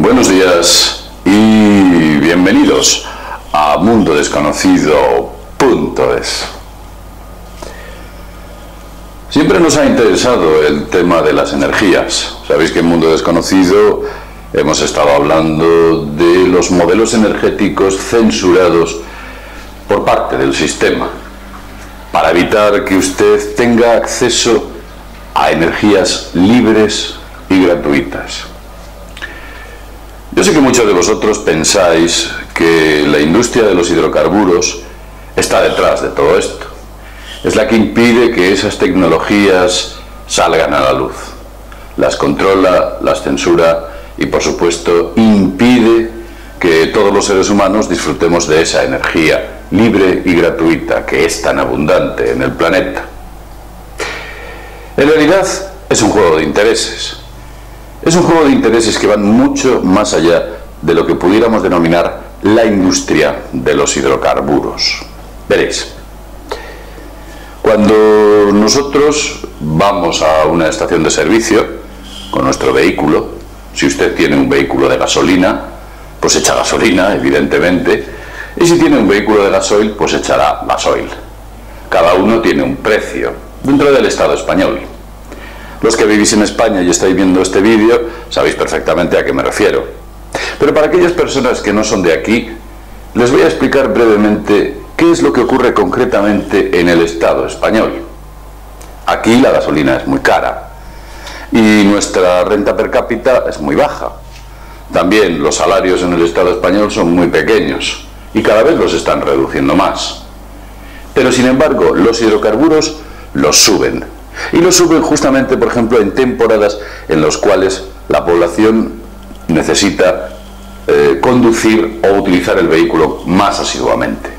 Buenos días y bienvenidos a mundodesconocido.es. Siempre nos ha interesado el tema de las energías. Sabéis que en Mundo Desconocido hemos estado hablando de los modelos energéticos censurados por parte del sistema, para evitar que usted tenga acceso a energías libres y gratuitas. Yo sé que muchos de vosotros pensáis que la industria de los hidrocarburos está detrás de todo esto. Es la que impide que esas tecnologías salgan a la luz. Las controla, las censura y, por supuesto, impide que todos los seres humanos disfrutemos de esa energía libre y gratuita que es tan abundante en el planeta. En realidad es un juego de intereses. Es un juego de intereses que van mucho más allá de lo que pudiéramos denominar la industria de los hidrocarburos. Veréis, cuando nosotros vamos a una estación de servicio con nuestro vehículo, si usted tiene un vehículo de gasolina, pues echa gasolina, evidentemente, y si tiene un vehículo de gasoil, pues echará gasoil. Cada uno tiene un precio dentro del Estado español. Los que vivís en España y estáis viendo este vídeo sabéis perfectamente a qué me refiero. Pero para aquellas personas que no son de aquí, les voy a explicar brevemente qué es lo que ocurre concretamente en el Estado español. Aquí la gasolina es muy cara y nuestra renta per cápita es muy baja. También los salarios en el Estado español son muy pequeños y cada vez los están reduciendo más. Pero sin embargo, los hidrocarburos los suben. Y lo suben justamente, por ejemplo, en temporadas en las cuales la población necesita conducir o utilizar el vehículo más asiduamente.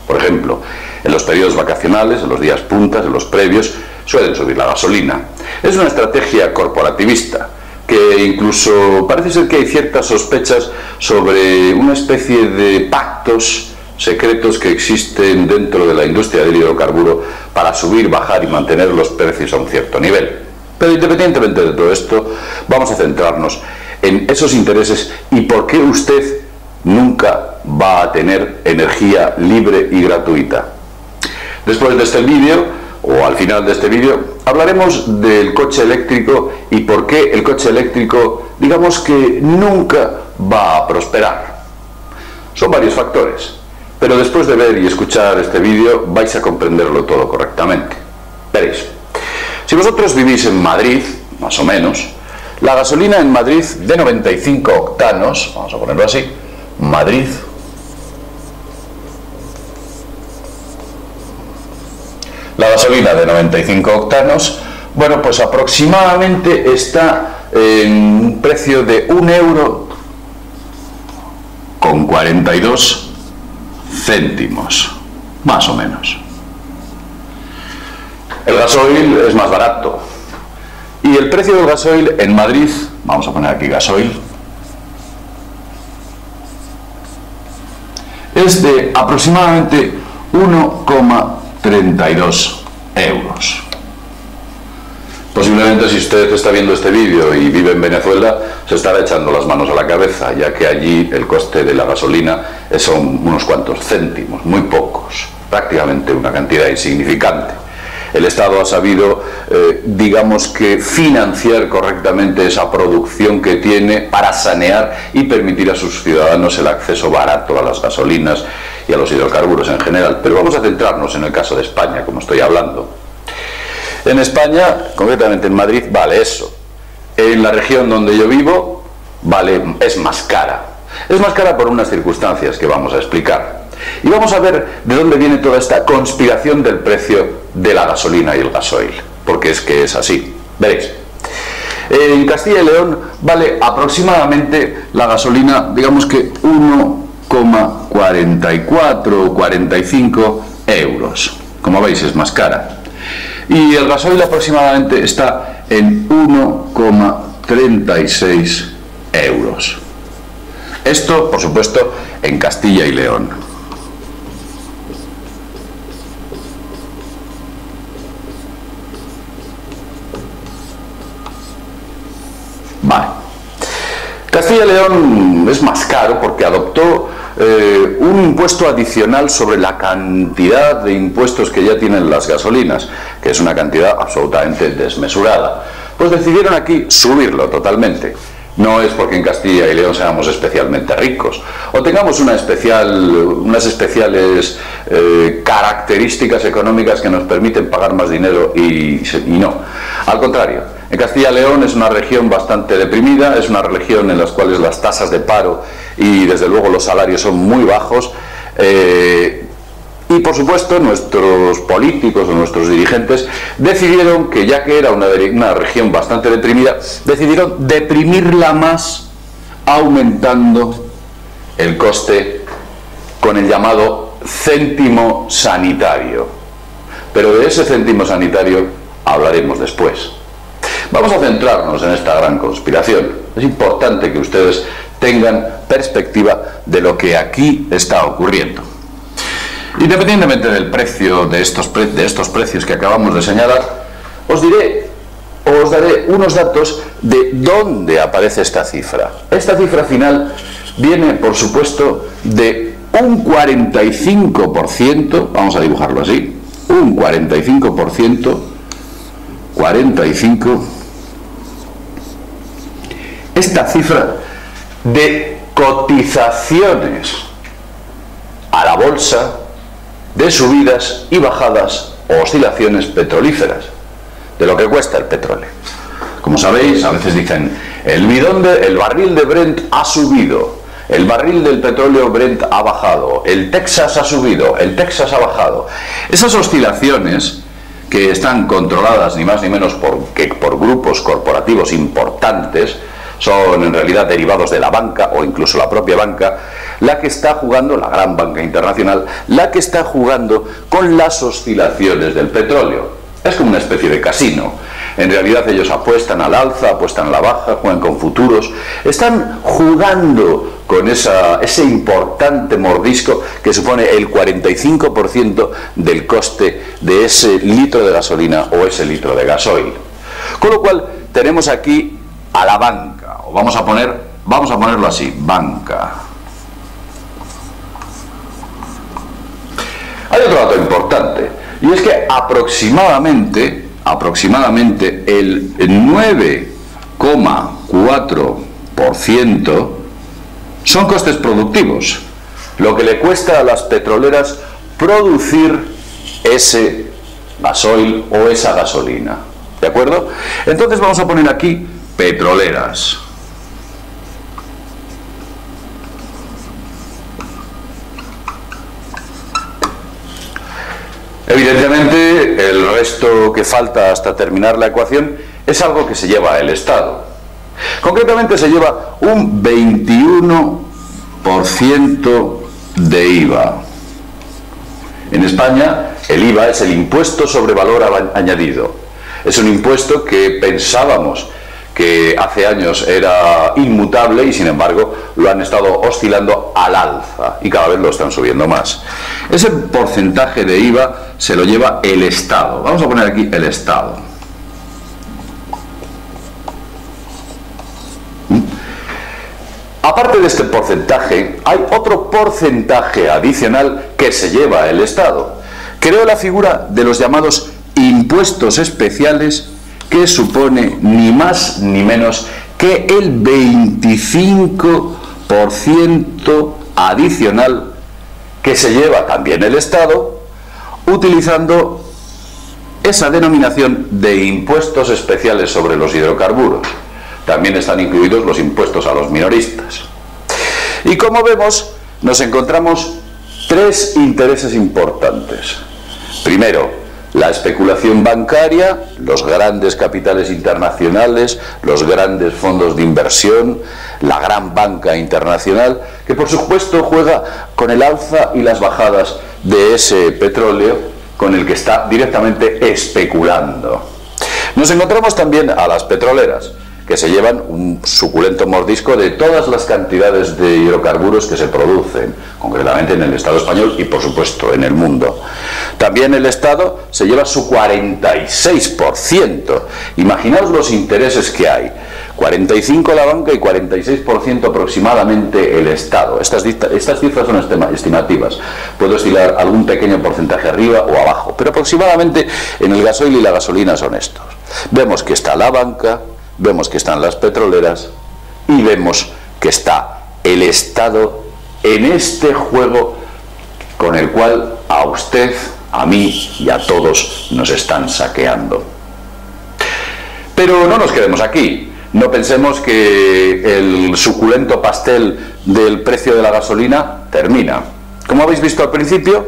Por ejemplo, en los periodos vacacionales, en los días puntas, en los previos, suelen subir la gasolina. Es una estrategia corporativista que incluso parece ser que hay ciertas sospechas sobre una especie de pactos secretos que existen dentro de la industria del hidrocarburo para subir, bajar y mantener los precios a un cierto nivel. Pero independientemente de todo esto, vamos a centrarnos en esos intereses y por qué usted nunca va a tener energía libre y gratuita. Después de este vídeo, o al final de este vídeo, hablaremos del coche eléctrico y por qué el coche eléctrico, digamos que nunca va a prosperar. Son varios factores. Pero después de ver y escuchar este vídeo vais a comprenderlo todo correctamente. Veréis, si vosotros vivís en Madrid, más o menos, la gasolina en Madrid de 95 octanos, vamos a ponerlo así, Madrid, la gasolina de 95 octanos, bueno, pues aproximadamente está en un precio de 1,42 céntimos, más o menos. El gasoil es más barato y el precio del gasoil en Madrid, vamos a poner aquí gasoil, es de aproximadamente 1,32 euros. Posiblemente si usted está viendo este vídeo y vive en Venezuela, se estará echando las manos a la cabeza, ya que allí el coste de la gasolina son unos cuantos céntimos, muy pocos, prácticamente una cantidad insignificante. El Estado ha sabido, digamos que, financiar correctamente esa producción que tiene para sanear y permitir a sus ciudadanos el acceso barato a las gasolinas y a los hidrocarburos en general. Pero vamos a centrarnos en el caso de España, como estoy hablando. En España, concretamente en Madrid, vale eso. En la región donde yo vivo, es más cara. Es más cara por unas circunstancias que vamos a explicar. Y vamos a ver de dónde viene toda esta conspiración del precio de la gasolina y el gasoil. Porque es que es así. Veréis. En Castilla y León vale aproximadamente la gasolina, digamos que 1,44 o 45 euros. Como veis, es más cara. Y el gasoil aproximadamente está en 1,36 euros. Esto, por supuesto, en Castilla y León. Vale. Castilla y León es más caro porque adoptó un impuesto adicional sobre la cantidad de impuestos que ya tienen las gasolinas, que es una cantidad absolutamente desmesurada. Pues decidieron aquí subirlo totalmente. No es porque en Castilla y León seamos especialmente ricos o tengamos unas especiales características económicas que nos permiten pagar más dinero y no. Al contrario, en Castilla y León es una región bastante deprimida, es una región en la cual las tasas de paro y desde luego los salarios son muy bajos. Y por supuesto nuestros políticos o nuestros dirigentes decidieron que, ya que era una región bastante deprimida, decidieron deprimirla más aumentando el coste con el llamado céntimo sanitario. Pero de ese céntimo sanitario hablaremos después. Vamos a centrarnos en esta gran conspiración. Es importante que ustedes tengan perspectiva de lo que aquí está ocurriendo. Independientemente del precio de estos precios que acabamos de señalar, os daré unos datos de dónde aparece esta cifra. Esta cifra final viene, por supuesto, de un 45%, vamos a dibujarlo así, un 45%, 45%, esta cifra de cotizaciones a la bolsa, de subidas y bajadas o oscilaciones petrolíferas, de lo que cuesta el petróleo. Como sabéis, a veces dicen, el barril de Brent ha subido, el barril del petróleo Brent ha bajado, el Texas ha subido, el Texas ha bajado. Esas oscilaciones, que están controladas ni más ni menos por grupos corporativos importantes, son en realidad derivados de la banca o incluso la propia banca, la que está jugando, la gran banca internacional, la que está jugando con las oscilaciones del petróleo. Es como una especie de casino. En realidad ellos apuestan al alza, apuestan a la baja, juegan con futuros, están jugando con ese importante mordisco que supone el 45% del coste de ese litro de gasolina o ese litro de gasoil. Con lo cual tenemos aquí a la banca, o vamos a ponerlo así, banca. Hay otro dato importante, y es que aproximadamente el 9,4% son costes productivos, lo que le cuesta a las petroleras producir ese gasoil o esa gasolina. ¿De acuerdo? Entonces vamos a poner aquí petroleras. Evidentemente, el resto que falta hasta terminar la ecuación es algo que se lleva el Estado. Concretamente se lleva un 21% de IVA. En España, el IVA es el impuesto sobre valor añadido. Es un impuesto que pensábamos que hace años era inmutable y sin embargo lo han estado oscilando al alza y cada vez lo están subiendo más. Ese porcentaje de IVA se lo lleva el Estado. Vamos a poner aquí el Estado. Aparte de este porcentaje, hay otro porcentaje adicional que se lleva el Estado. Creo la figura de los llamados impuestos especiales, que supone ni más ni menos que el 25% adicional que se lleva también el Estado, utilizando esa denominación de impuestos especiales sobre los hidrocarburos. También están incluidos los impuestos a los minoristas. Y como vemos, nos encontramos tres intereses importantes. Primero, la especulación bancaria, los grandes capitales internacionales, los grandes fondos de inversión, la gran banca internacional, que por supuesto juega con el alza y las bajadas de ese petróleo con el que está directamente especulando. Nos encontramos también a las petroleras. que se llevan un suculento mordisco de todas las cantidades de hidrocarburos que se producen, concretamente en el Estado español y por supuesto en el mundo. También el Estado se lleva su 46%. Imaginaos los intereses que hay. 45% la banca y 46% aproximadamente el Estado. Estas cifras son estimativas. Puedo estirar algún pequeño porcentaje arriba o abajo, pero aproximadamente en el gasoil y la gasolina son estos. Vemos que está la banca, vemos que están las petroleras y vemos que está el Estado en este juego con el cual a usted, a mí y a todos nos están saqueando. Pero no nos quedemos aquí. No pensemos que el suculento pastel del precio de la gasolina termina. Como habéis visto al principio,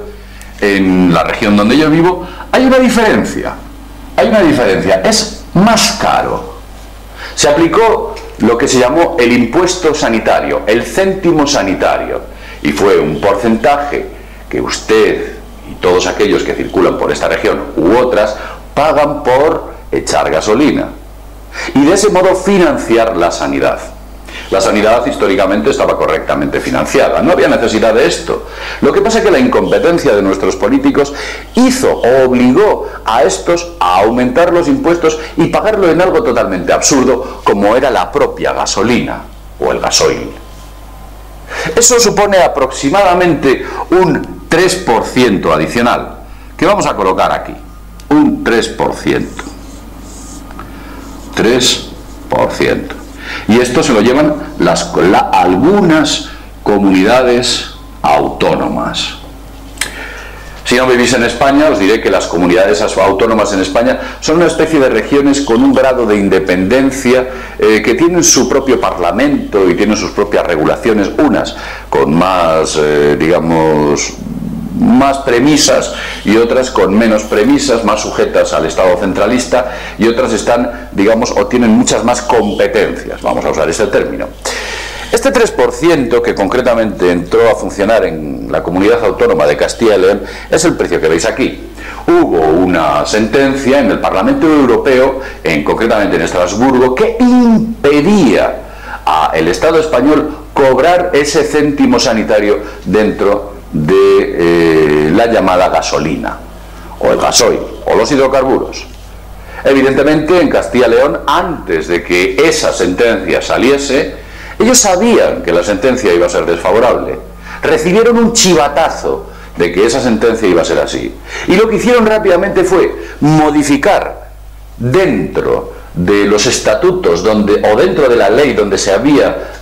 en la región donde yo vivo hay una diferencia. Es más caro. Se aplicó lo que se llamó el impuesto sanitario, el céntimo sanitario, y fue un porcentaje que usted y todos aquellos que circulan por esta región u otras pagan por echar gasolina y de ese modo financiar la sanidad. La sanidad históricamente estaba correctamente financiada, no había necesidad de esto. Lo que pasa es que la incompetencia de nuestros políticos obligó a estos a aumentar los impuestos y pagarlo en algo totalmente absurdo, como era la propia gasolina o el gasoil. Eso supone aproximadamente un 3% adicional, que vamos a colocar aquí, un 3%. 3%. Y esto se lo llevan algunas comunidades autónomas. Si no vivís en España, os diré que las comunidades autónomas en España son una especie de regiones con un grado de independencia que tienen su propio parlamento y tienen sus propias regulaciones, unas con más, digamos, más premisas y otras con menos premisas, más sujetas al Estado centralista, y otras están, digamos, o tienen muchas más competencias, vamos a usar este término. Este 3% que concretamente entró a funcionar en la comunidad autónoma de Castilla y León es el precio que veis aquí. Hubo una sentencia en el Parlamento Europeo, concretamente en Estrasburgo, que impedía al Estado español cobrar ese céntimo sanitario dentro de la llamada gasolina, o el gasoil, o los hidrocarburos. Evidentemente, en Castilla y León, antes de que esa sentencia saliese, ellos sabían que la sentencia iba a ser desfavorable. Recibieron un chivatazo de que esa sentencia iba a ser así. Y lo que hicieron rápidamente fue modificar dentro de los estatutos o dentro de la ley donde se había,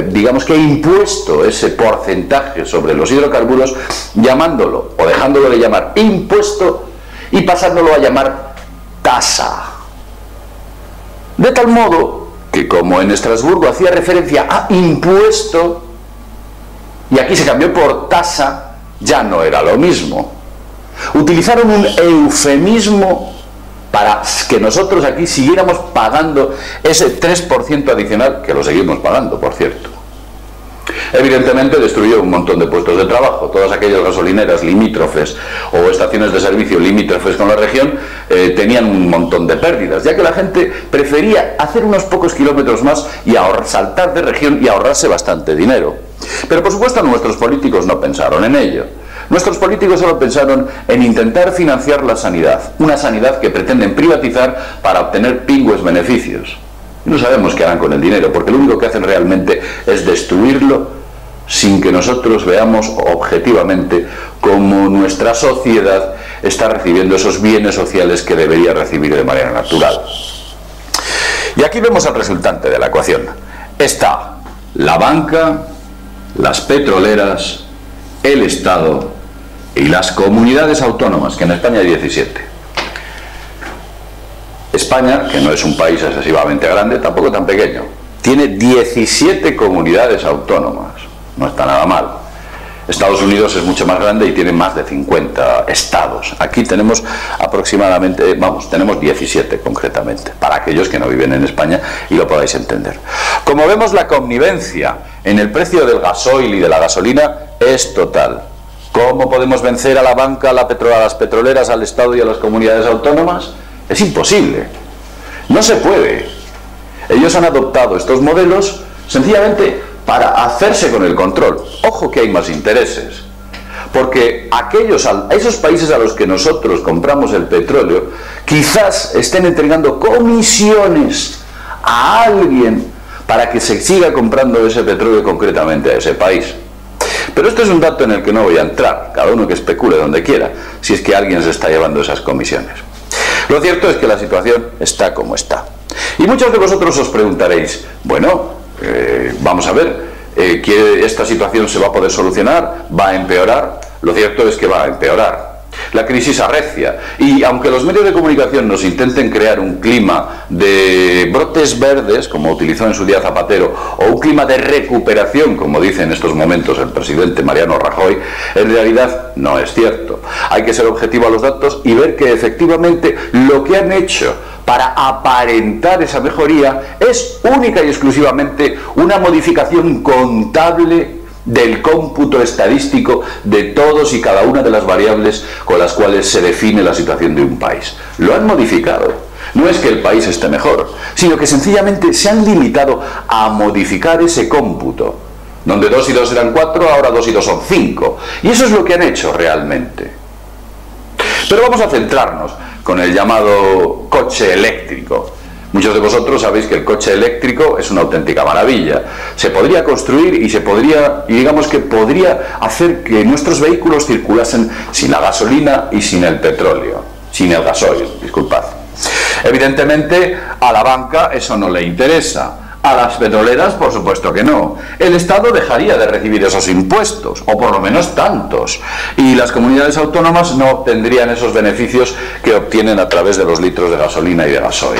digamos que impuesto ese porcentaje sobre los hidrocarburos, llamándolo o dejándolo de llamar impuesto y pasándolo a llamar tasa. De tal modo que, como en Estrasburgo hacía referencia a impuesto y aquí se cambió por tasa, ya no era lo mismo. Utilizaron un eufemismo para que nosotros aquí siguiéramos pagando ese 3% adicional, que lo seguimos pagando, por cierto. Evidentemente destruyó un montón de puestos de trabajo. Todas aquellas gasolineras limítrofes o estaciones de servicio limítrofes con la región tenían un montón de pérdidas, ya que la gente prefería hacer unos pocos kilómetros más y saltar de región y ahorrarse bastante dinero. Pero por supuesto nuestros políticos no pensaron en ello. Nuestros políticos solo pensaron en intentar financiar la sanidad, una sanidad que pretenden privatizar para obtener pingües beneficios. Y no sabemos qué harán con el dinero, porque lo único que hacen realmente es destruirlo sin que nosotros veamos objetivamente cómo nuestra sociedad está recibiendo esos bienes sociales que debería recibir de manera natural. Y aquí vemos al resultante de la ecuación. Está la banca, las petroleras, el Estado y las comunidades autónomas, que en España hay 17. España, que no es un país excesivamente grande, tampoco tan pequeño, tiene 17 comunidades autónomas, no está nada mal. Estados Unidos es mucho más grande y tiene más de 50 estados. Aquí tenemos aproximadamente, tenemos 17 concretamente, para aquellos que no viven en España y lo podáis entender. Como vemos, la connivencia en el precio del gasoil y de la gasolina es total. ¿Cómo podemos vencer a la banca, a las petroleras, al Estado y a las comunidades autónomas? Es imposible. No se puede. Ellos han adoptado estos modelos sencillamente para hacerse con el control. Ojo que hay más intereses, porque esos países a los que nosotros compramos el petróleo quizás estén entregando comisiones a alguien para que se siga comprando ese petróleo concretamente a ese país. Pero este es un dato en el que no voy a entrar, cada uno que especule donde quiera, si es que alguien se está llevando esas comisiones. Lo cierto es que la situación está como está. Y muchos de vosotros os preguntaréis, bueno, vamos a ver, ¿que esta situación se va a poder solucionar? ¿Va a empeorar? Lo cierto es que va a empeorar. La crisis arrecia, y aunque los medios de comunicación nos intenten crear un clima de brotes verdes, como utilizó en su día Zapatero, o un clima de recuperación, como dice en estos momentos el presidente Mariano Rajoy, en realidad no es cierto. Hay que ser objetivo a los datos y ver que efectivamente lo que han hecho para aparentar esa mejoría es única y exclusivamente una modificación contable del cómputo estadístico de todos y cada una de las variables con las cuales se define la situación de un país. Lo han modificado. No es que el país esté mejor, sino que sencillamente se han limitado a modificar ese cómputo. Donde 2 y 2 eran 4, ahora 2 y 2 son 5. Y eso es lo que han hecho realmente. Pero vamos a centrarnos con el llamado coche eléctrico. Muchos de vosotros sabéis que el coche eléctrico es una auténtica maravilla. Se podría construir y digamos que podría hacer que nuestros vehículos circulasen sin la gasolina y sin el petróleo, sin el gasoil, disculpad. Evidentemente a la banca eso no le interesa. A las petroleras, por supuesto que no. El Estado dejaría de recibir esos impuestos, o por lo menos tantos, y las comunidades autónomas no obtendrían esos beneficios que obtienen a través de los litros de gasolina y de gasoil.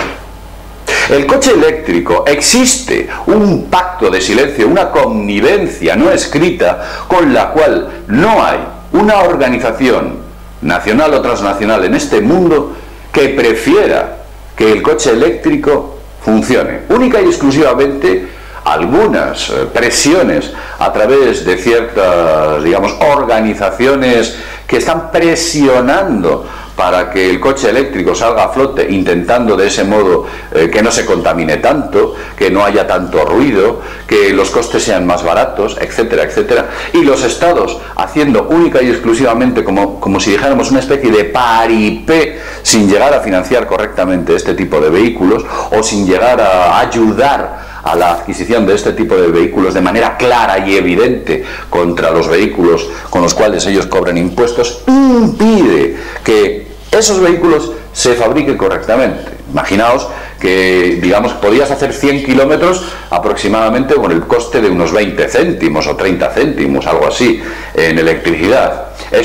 El coche eléctrico, existe un pacto de silencio, una connivencia no escrita, con la cual no hay una organización nacional o transnacional en este mundo que prefiera que el coche eléctrico funcione. Única y exclusivamente algunas presiones a través de ciertas, digamos, organizaciones que están presionando para que el coche eléctrico salga a flote, intentando de ese modo que no se contamine tanto, que no haya tanto ruido, que los costes sean más baratos, etcétera, etcétera. Y los estados haciendo única y exclusivamente como si dijéramos una especie de paripé, sin llegar a financiar correctamente este tipo de vehículos, o sin llegar a ayudar a la adquisición de este tipo de vehículos de manera clara y evidente contra los vehículos con los cuales ellos cobran impuestos, impide que esos vehículos se fabriquen correctamente. Imaginaos que, digamos, podías hacer 100 kilómetros aproximadamente con el coste de unos 20 céntimos o 30 céntimos, algo así, en electricidad. En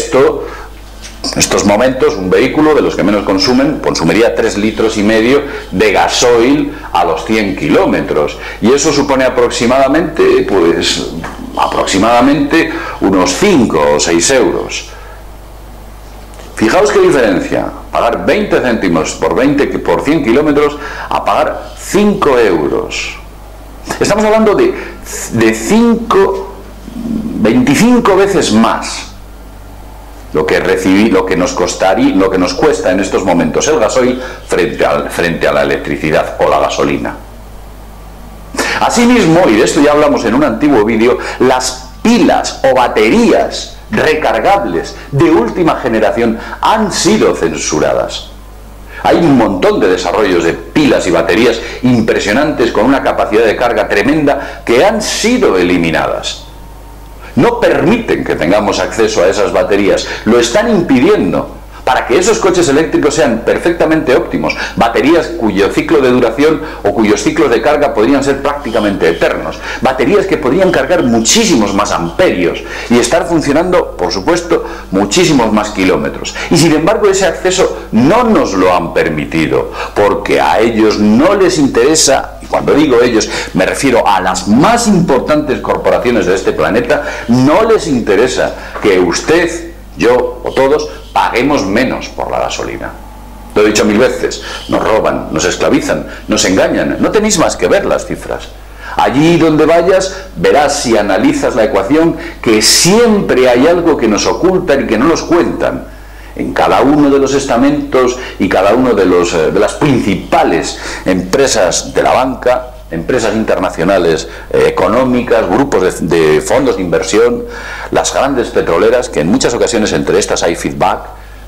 estos momentos, un vehículo de los que menos consumiría 3,5 litros de gasoil a los 100 kilómetros. Y eso supone aproximadamente unos 5 o 6 euros. Fijaos qué diferencia, pagar 20 céntimos por 100 kilómetros a pagar 5 euros. Estamos hablando de 25 veces más lo que nos cuesta en estos momentos el gasoil frente a la electricidad o la gasolina. Asimismo, y de esto ya hablamos en un antiguo vídeo, las pilas o baterías recargables de última generación han sido censuradas. Hay un montón de desarrollos de pilas y baterías impresionantes con una capacidad de carga tremenda que han sido eliminadas. No permiten que tengamos acceso a esas baterías, lo están impidiendo para que esos coches eléctricos sean perfectamente óptimos, baterías cuyo ciclo de duración o cuyos ciclos de carga podrían ser prácticamente eternos, baterías que podrían cargar muchísimos más amperios y estar funcionando, por supuesto, muchísimos más kilómetros. Y sin embargo ese acceso no nos lo han permitido, porque a ellos no les interesa. Cuando digo ellos, me refiero a las más importantes corporaciones de este planeta. No les interesa que usted, yo o todos paguemos menos por la gasolina. Lo he dicho 1000 veces, nos roban, nos esclavizan, nos engañan. No tenéis más que ver las cifras. Allí donde vayas, verás, si analizas la ecuación, que siempre hay algo que nos ocultan y que no nos cuentan. En cada uno de los estamentos y cada uno de las principales empresas de la banca empresas internacionales económicas, grupos de fondos de inversión, las grandes petroleras, que en muchas ocasiones entre estas hay feedback.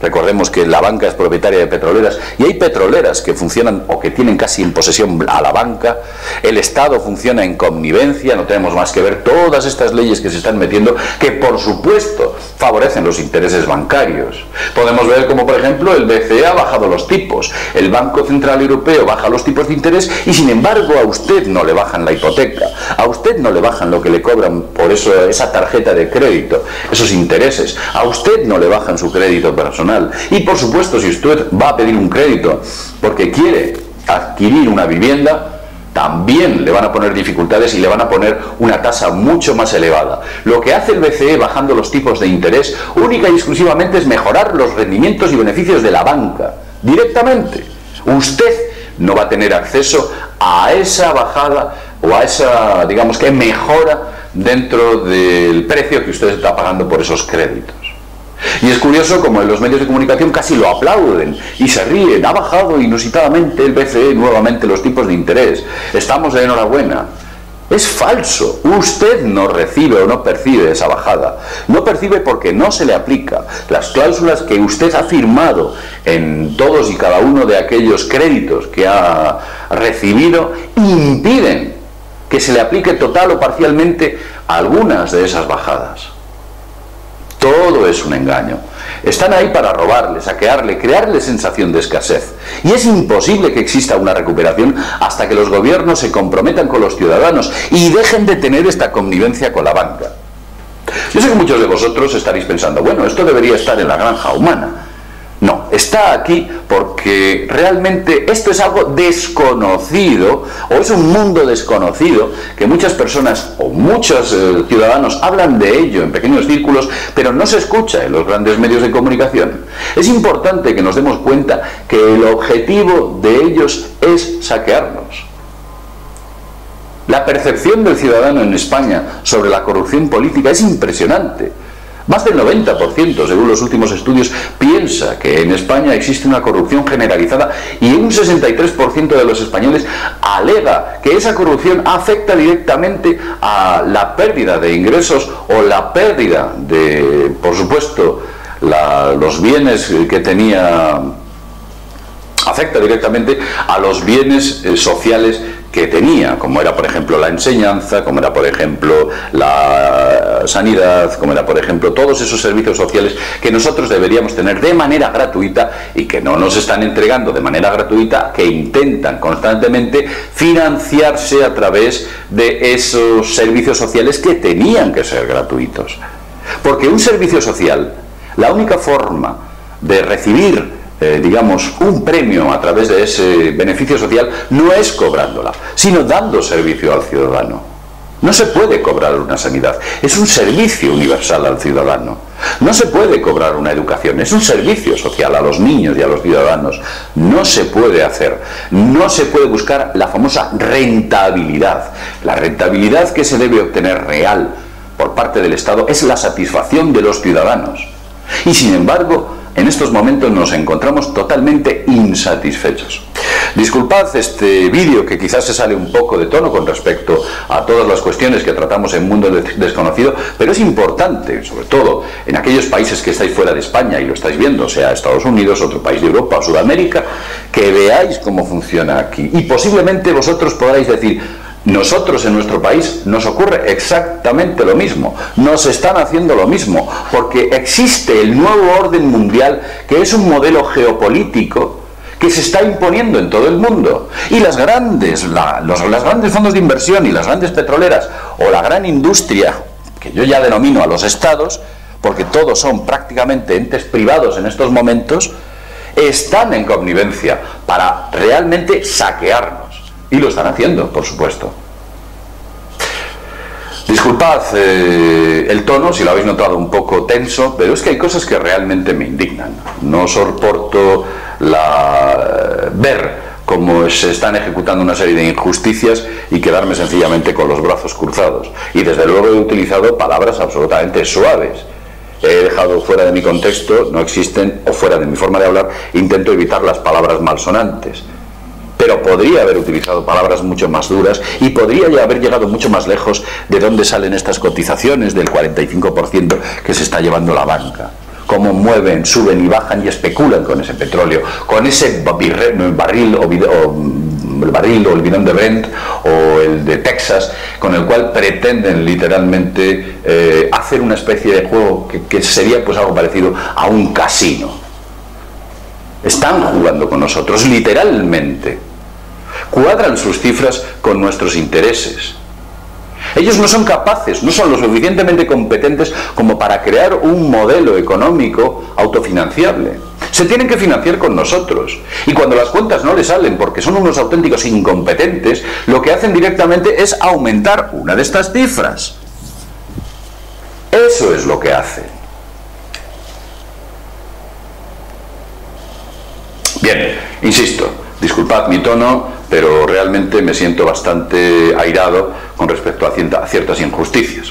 Recordemos que la banca es propietaria de petroleras y hay petroleras que funcionan o que tienen casi en posesión a la banca. El Estado funciona en connivencia, no tenemos más que ver todas estas leyes que se están metiendo, que por supuesto favorecen los intereses bancarios. Podemos ver como por ejemplo el BCE ha bajado los tipos, el Banco Central Europeo baja los tipos de interés y sin embargo a usted no le bajan la hipoteca, a usted no le bajan lo que le cobran por eso, esa tarjeta de crédito, esos intereses, a usted no le bajan su crédito personal. Y por supuesto, si usted va a pedir un crédito porque quiere adquirir una vivienda, también le van a poner dificultades y le van a poner una tasa mucho más elevada. Lo que hace el BCE bajando los tipos de interés única y exclusivamente es mejorar los rendimientos y beneficios de la banca directamente. Usted no va a tener acceso a esa bajada o a esa, digamos que mejora dentro del precio que usted está pagando por esos créditos. Y es curioso como en los medios de comunicación casi lo aplauden y se ríen. Ha bajado inusitadamente el BCE nuevamente los tipos de interés. Estamos de enhorabuena. Es falso. Usted no recibe o no percibe esa bajada. No percibe porque no se le aplica. Las cláusulas que usted ha firmado en todos y cada uno de aquellos créditos que ha recibido impiden que se le aplique total o parcialmente a algunas de esas bajadas. Todo es un engaño. Están ahí para robarle, saquearle, crearle sensación de escasez. Y es imposible que exista una recuperación hasta que los gobiernos se comprometan con los ciudadanos y dejen de tener esta connivencia con la banca. Yo sé que muchos de vosotros estaréis pensando, bueno, esto debería estar en la granja humana. No, está aquí porque realmente esto es algo desconocido, o es un mundo desconocido, que muchas personas o muchos ciudadanos hablan de ello en pequeños círculos, pero no se escucha en los grandes medios de comunicación. Es importante que nos demos cuenta que el objetivo de ellos es saquearnos. La percepción del ciudadano en España sobre la corrupción política es impresionante. Más del 90%, según los últimos estudios, piensa que en España existe una corrupción generalizada y un 63% de los españoles alega que esa corrupción afecta directamente a la pérdida de ingresos o la pérdida de, por supuesto, los bienes que tenía, afecta directamente a los bienes sociales que tenía, como era por ejemplo la enseñanza, como era por ejemplo la sanidad, como era por ejemplo todos esos servicios sociales que nosotros deberíamos tener de manera gratuita y que no nos están entregando de manera gratuita, que intentan constantemente financiarse a través de esos servicios sociales que tenían que ser gratuitos. Porque un servicio social, la única forma de recibir digamos, un premio a través de ese beneficio social no es cobrándola, sino dando servicio al ciudadano. No se puede cobrar una sanidad, es un servicio universal al ciudadano. No se puede cobrar una educación, es un servicio social a los niños y a los ciudadanos. No se puede hacer, no se puede buscar la famosa rentabilidad. La rentabilidad que se debe obtener real por parte del Estado es la satisfacción de los ciudadanos. Y sin embargo, en estos momentos nos encontramos totalmente insatisfechos. Disculpad este vídeo que quizás se sale un poco de tono con respecto a todas las cuestiones que tratamos en Mundo Desconocido, pero es importante, sobre todo en aquellos países que estáis fuera de España y lo estáis viendo, sea Estados Unidos, otro país de Europa o Sudamérica, que veáis cómo funciona aquí. Y posiblemente vosotros podáis decir, nosotros en nuestro país nos ocurre exactamente lo mismo, nos están haciendo lo mismo, porque existe el nuevo orden mundial que es un modelo geopolítico que se está imponiendo en todo el mundo. Y los grandes fondos de inversión y las grandes petroleras o la gran industria, que yo ya denomino a los estados, porque todos son prácticamente entes privados en estos momentos, están en connivencia para realmente saquearnos. Y lo están haciendo, por supuesto. Disculpad el tono, si lo habéis notado un poco tenso, pero es que hay cosas que realmente me indignan. No soporto ver cómo se están ejecutando una serie de injusticias y quedarme sencillamente con los brazos cruzados. Y desde luego he utilizado palabras absolutamente suaves. He dejado fuera de mi contexto, no existen, o fuera de mi forma de hablar, intento evitar las palabras malsonantes. pero podría haber utilizado palabras mucho más duras y podría ya haber llegado mucho más lejos de dónde salen estas cotizaciones del 45% que se está llevando la banca. Cómo mueven, suben y bajan y especulan con ese petróleo, con ese barril o el bidón de Brent o el de Texas, con el cual pretenden literalmente hacer una especie de juego que sería pues algo parecido a un casino. Están jugando con nosotros, literalmente. Cuadran sus cifras con nuestros intereses. Ellos no son capaces, no son lo suficientemente competentes como para crear un modelo económico autofinanciable. Se tienen que financiar con nosotros. Y cuando las cuentas no les salen porque son unos auténticos incompetentes, lo que hacen directamente es aumentar una de estas cifras. Eso es lo que hacen. Bien, insisto, disculpad mi tono, pero realmente me siento bastante airado con respecto a ciertas injusticias.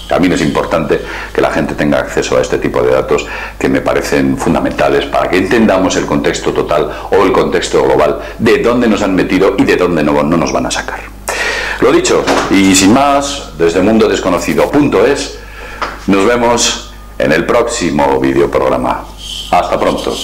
También es importante que la gente tenga acceso a este tipo de datos que me parecen fundamentales para que entendamos el contexto total o el contexto global, de dónde nos han metido y de dónde no nos van a sacar. Lo dicho, y sin más, desde mundodesconocido.es, nos vemos en el próximo videoprograma. Hasta pronto.